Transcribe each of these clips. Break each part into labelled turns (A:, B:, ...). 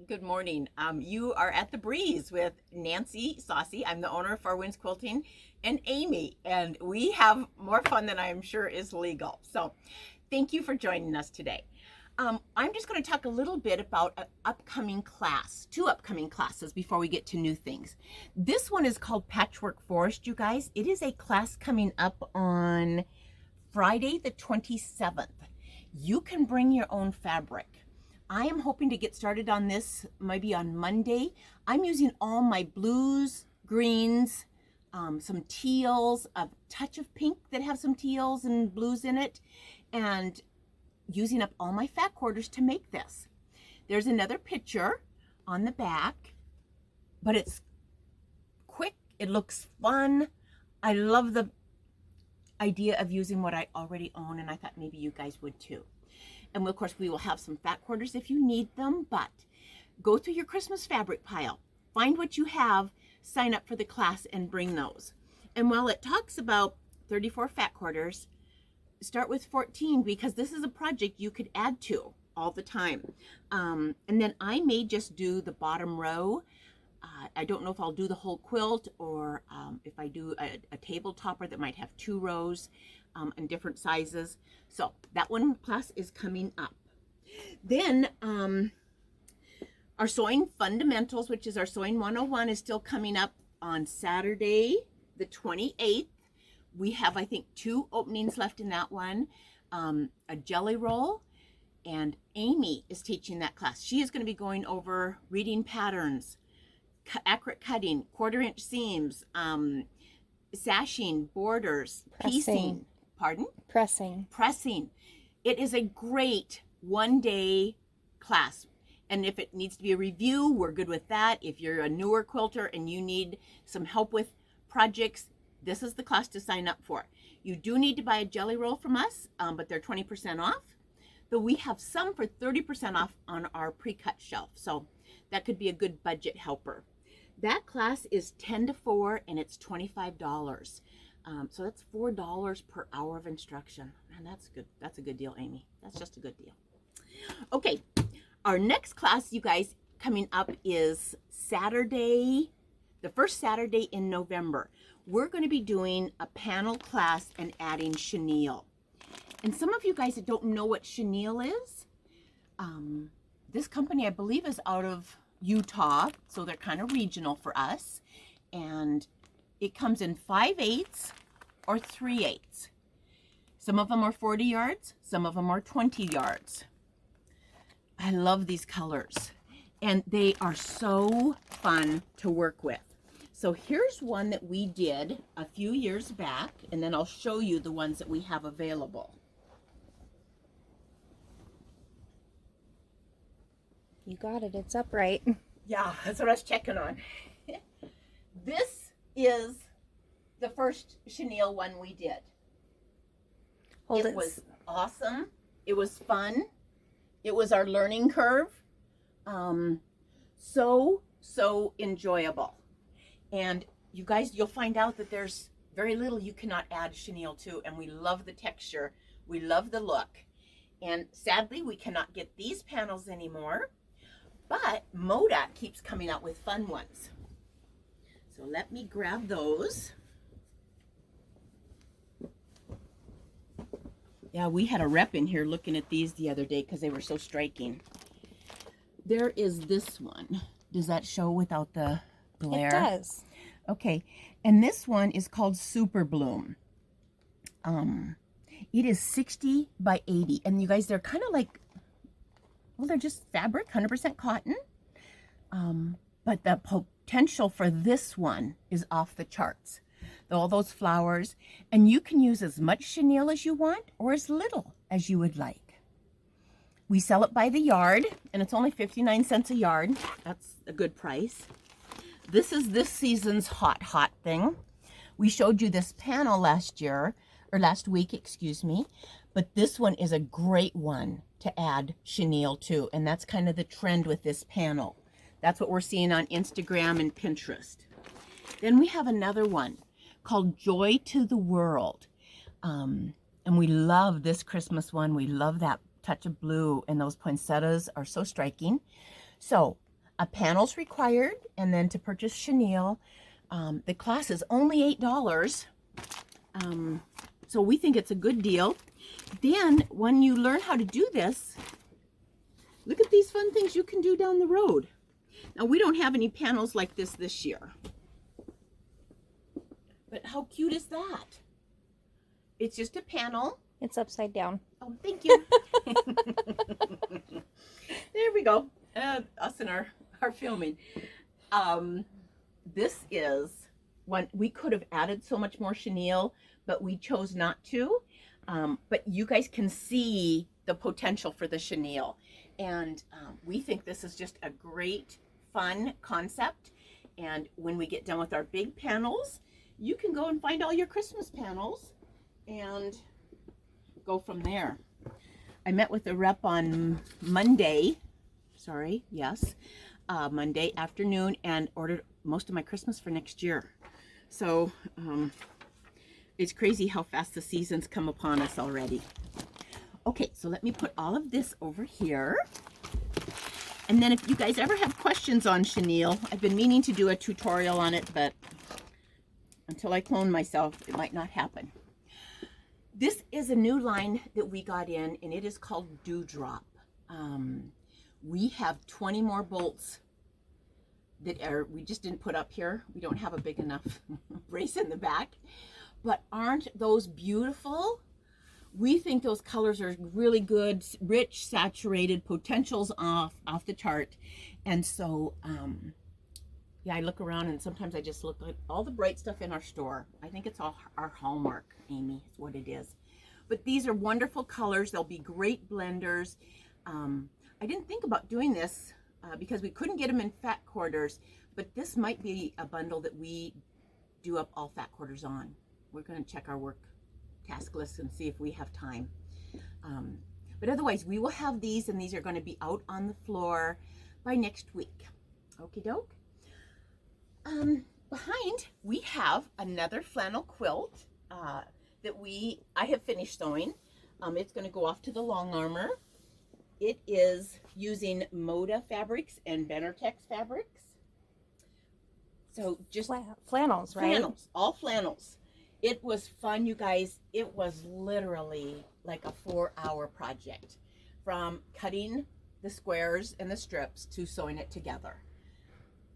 A: Good morning. You are at the Breeze with Nancy Saucy. I'm the owner of Four Winds Quilting, and Amy, and we have more fun than I am sure is legal. So, thank you for joining us today. I'm just going to talk a little bit about an upcoming class, two upcoming classes before we get to new things. This one is called Patchwork Forest, you guys. It is a class coming up on Friday the 27th. You can bring your own fabric. I am hoping to get started on this maybe on Monday. I'm using all my blues, greens, some teals, a touch of pink that have some teals and blues in it, and using up all my fat quarters to make this. There's another picture on the back, but it's quick. It looks fun. I love the idea of using what I already own, and I thought maybe you guys would too. And of course, we will have some fat quarters if you need them, but go through your Christmas fabric pile, find what you have, sign up for the class, and bring those. And while it talks about 34 fat quarters, start with 14 because this is a project you could add to all the time. And then I may just do the bottom row. I don't know if I'll do the whole quilt or if I do a table topper that might have 2 rows and different sizes. So that one class is coming up. Then our sewing fundamentals, which is our sewing 101, is still coming up on Saturday the 28th. We have, I think, 2 openings left in that one. A jelly roll, and Amy is teaching that class. She is going to be going over reading patterns, accurate cutting, 1/4-inch seams, sashing, borders, piecing. Pardon? Pressing. It is a great one-day class. And if it needs to be a review, we're good with that. If you're a newer quilter and you need some help with projects, this is the class to sign up for. You do need to buy a jelly roll from us, but they're 20% off. Though we have some for 30% off on our pre-cut shelf. So that could be a good budget helper. That class is 10 to 4 and it's $25. So that's $4 per hour of instruction. And that's good. That's a good deal, Amy. That's just a good deal. Okay, our next class, you guys, coming up is Saturday, the first Saturday in November. We're going to be doing a panel class and adding chenille. And some of you guys that don't know what chenille is, this company, I believe, is out of Utah, so they're kind of regional for us. And it comes in 5/8 or 3/8. Some of them are 40 yards, some of them are 20 yards. I love these colors, and they are so fun to work with. So here's one that we did a few years back, and then I'll show you the ones that we have available.
B: You got it. It's upright.
A: Yeah, that's what I was checking on. This is the first chenille one we did. It was awesome. It was fun. It was our learning curve. So enjoyable. And you guys, you'll find out that there's very little you cannot add chenille to, and we love the texture. We love the look. And sadly, we cannot get these panels anymore, but Moda keeps coming out with fun ones. So let me grab those. Yeah, we had a rep in here looking at these the other day because they were so striking. There is this one. Does that show without the glare?
B: It does.
A: Okay, and this one is called Super Bloom. It is 60 by 80, and you guys, they're kind of like, well, they're just fabric, 100% cotton. But the potential for this one is off the charts. All those flowers, and you can use as much chenille as you want or as little as you would like. We sell it by the yard, and it's only 59 cents a yard. That's a good price. This is this season's hot thing. We showed you this panel last week, excuse me, but this one is a great one to add chenille to, and that's kind of the trend with this panel. That's what we're seeing on Instagram and Pinterest. Then we have another one called Joy to the World. And we love this Christmas one. We love that touch of blue, and those poinsettias are so striking. So A panel's required, and then to purchase chenille, the class is only $8. So we think it's a good deal. Then when you learn how to do this, look at these fun things you can do down the road. Now we don't have any panels like this year. But how cute is that? It's just a panel.
B: It's upside down.
A: Oh, thank you. There we go. Us and our filming. This is one, we could have added so much more chenille, but we chose not to. But you guys can see the potential for the chenille. And we think this is just a great, fun concept. And when we get done with our big panels, you can go and find all your Christmas panels and go from there. I met with a rep on Monday, Monday afternoon, and ordered most of my Christmas for next year. So it's crazy how fast the seasons come upon us already. Okay, so let me put all of this over here. And then if you guys ever have questions on chenille, I've been meaning to do a tutorial on it, but until I clone myself, it might not happen. This is a new line that we got in, and it is called Dewdrop. We have 20 more bolts that we just didn't put up here. We don't have a big enough brace in the back. But aren't those beautiful? We think those colors are really good, rich, saturated, potentials off the chart. And so, yeah, I look around and sometimes I just look at all the bright stuff in our store. I think it's all our hallmark, Amy, is what it is. But these are wonderful colors. They'll be great blenders. I didn't think about doing this because we couldn't get them in fat quarters, but this might be a bundle that we do up all fat quarters on. We're going to check our work task list and see if we have time. But otherwise, we will have these, and these are going to be out on the floor by next week. Okie doke. Behind, we have another flannel quilt that I have finished sewing. It's going to go off to the long armor. It is using Moda fabrics and Benartex fabrics. So just
B: flannels, right?
A: Flannels, all flannels. It was fun, you guys. It was literally like a 4-hour project, from cutting the squares and the strips to sewing it together.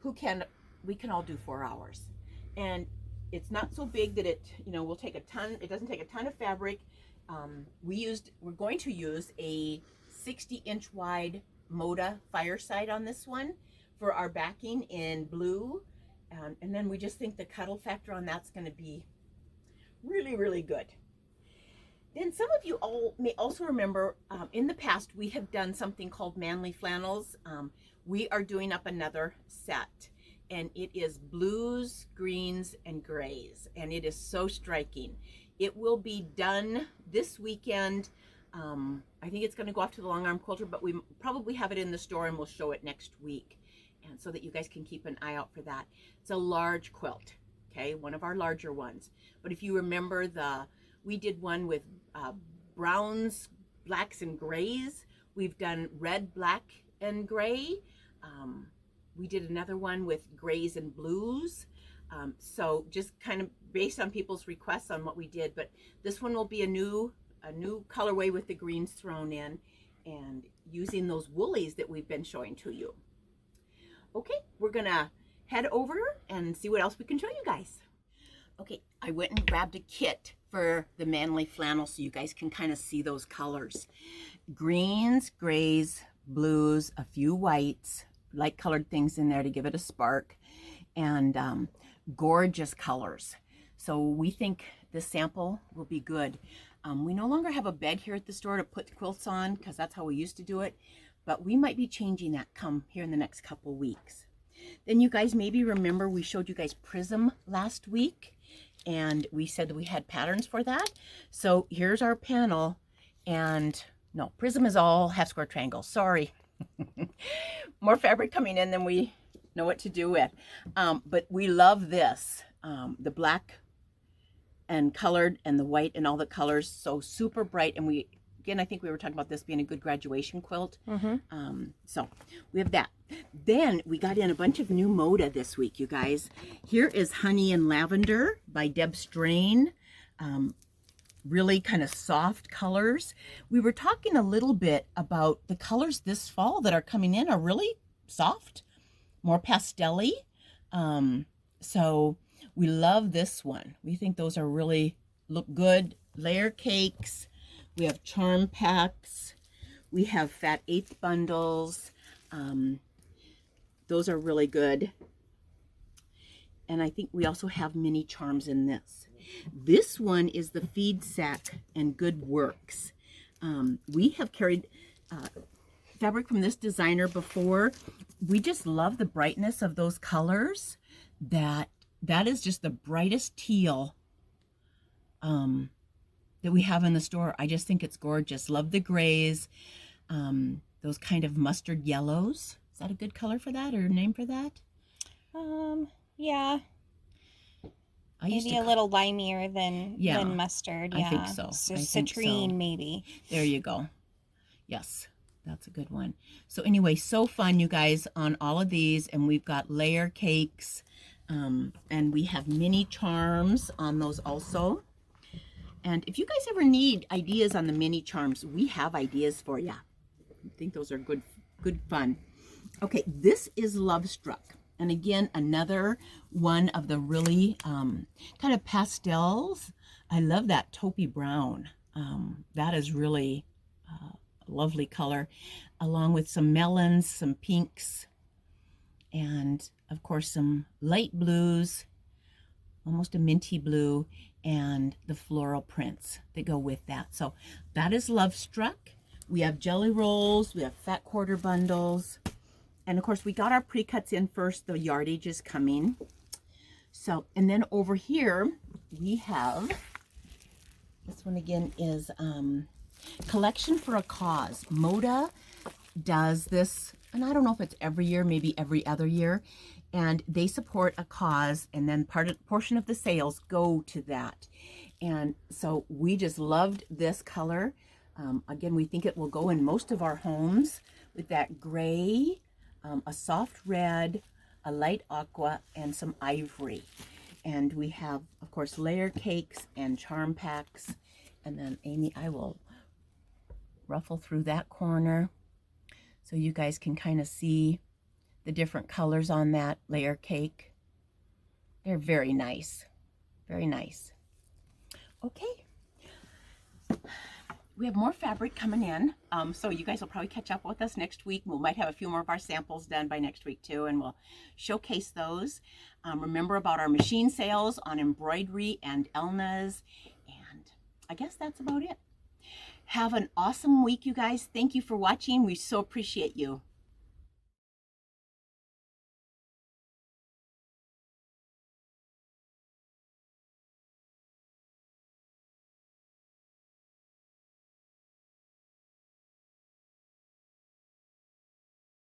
A: We can all do 4 hours. And it's not so big that it will take a ton. It doesn't take a ton of fabric. We're going to use a 60-inch wide Moda fireside on this one for our backing in blue. And then we just think the cuddle factor on that's going to be really, really good. Then some of you all may also remember in the past we have done something called Manly Flannels. We are doing up another set, and it is blues, greens, and grays, and it is so striking. It will be done this weekend. I think it's going to go off to the long arm quilter, but we probably have it in the store and we'll show it next week, and so that you guys can keep an eye out for that. It's a large quilt, okay, one of our larger ones. But if you remember, we did one with browns, blacks, and grays. We've done red, black, and gray. We did another one with grays and blues. So just kind of based on people's requests on what we did. But this one will be a new colorway with the greens thrown in, and using those woolies that we've been showing to you. Okay, we're gonna head over and see what else we can show you guys. Okay, I went and grabbed a kit for the Manly Flannel so you guys can kind of see those colors. Greens, grays, blues, a few whites, light colored things in there to give it a spark, and gorgeous colors. So we think this sample will be good. We no longer have a bed here at the store to put quilts on because that's how we used to do it, but we might be changing that come here in the next couple weeks. Then you guys maybe remember we showed you guys Prism last week, and we said that we had patterns for that. So here's our panel, and no, Prism is all half square triangles, sorry. More fabric coming in than we know what to do with. But we love this, the black and colored and the white and all the colors, so super bright, and we again, I think we were talking about this being a good graduation quilt.
B: Mm-hmm.
A: So we have that. Then we got in a bunch of new moda this week, you guys. Here is Honey and Lavender by Deb Strain. Really kind of soft colors. We were talking a little bit about the colors this fall that are coming in are really soft, more pastel-y. So we love this one. We think those are really look good. Layer cakes. We have charm packs. We have fat eighth bundles. Those are really good. And I think we also have mini charms in this. This one is the Feed Sack and Good Works. We have carried fabric from this designer before. We just love the brightness of those colors. That is just the brightest teal that we have in the store. I just think it's gorgeous. Love the grays, those kind of mustard yellows. Is that a good color for that or name for that?
B: Yeah. Maybe a little limier than mustard. Yeah.
A: I think so.
B: Citrine, maybe.
A: There you go. Yes, that's a good one. So anyway, so fun, you guys, on all of these. And we've got layer cakes. And we have mini charms on those also. And if you guys ever need ideas on the mini charms, we have ideas for you. I think those are good fun. Okay, this is Love Struck. And again, another one of the really kind of pastels. I love that taupey brown. That is really a lovely color, along with some melons, some pinks, and of course some light blues, almost a minty blue, and the floral prints that go with that. So that is Love Struck. We have jelly rolls, we have fat quarter bundles. And of course, we got our pre-cuts in first. The yardage is coming. So, and then over here, we have, this one again is Collection for a Cause. Moda does this, and I don't know if it's every year, maybe every other year. And they support a cause, and then portion of the sales go to that. And so we just loved this color. Again, we think it will go in most of our homes with that gray, a soft red, a light aqua, and some ivory. And we have, of course, layer cakes and charm packs. And then, Amy, I will ruffle through that corner so you guys can kind of see the different colors on that layer cake. They're very nice. Very nice. Okay. We have more fabric coming in, so you guys will probably catch up with us next week. We might have a few more of our samples done by next week too, and we'll showcase those. Remember about our machine sales on embroidery and Elna's, and I guess that's about it. Have an awesome week, you guys. Thank you for watching. We so appreciate you.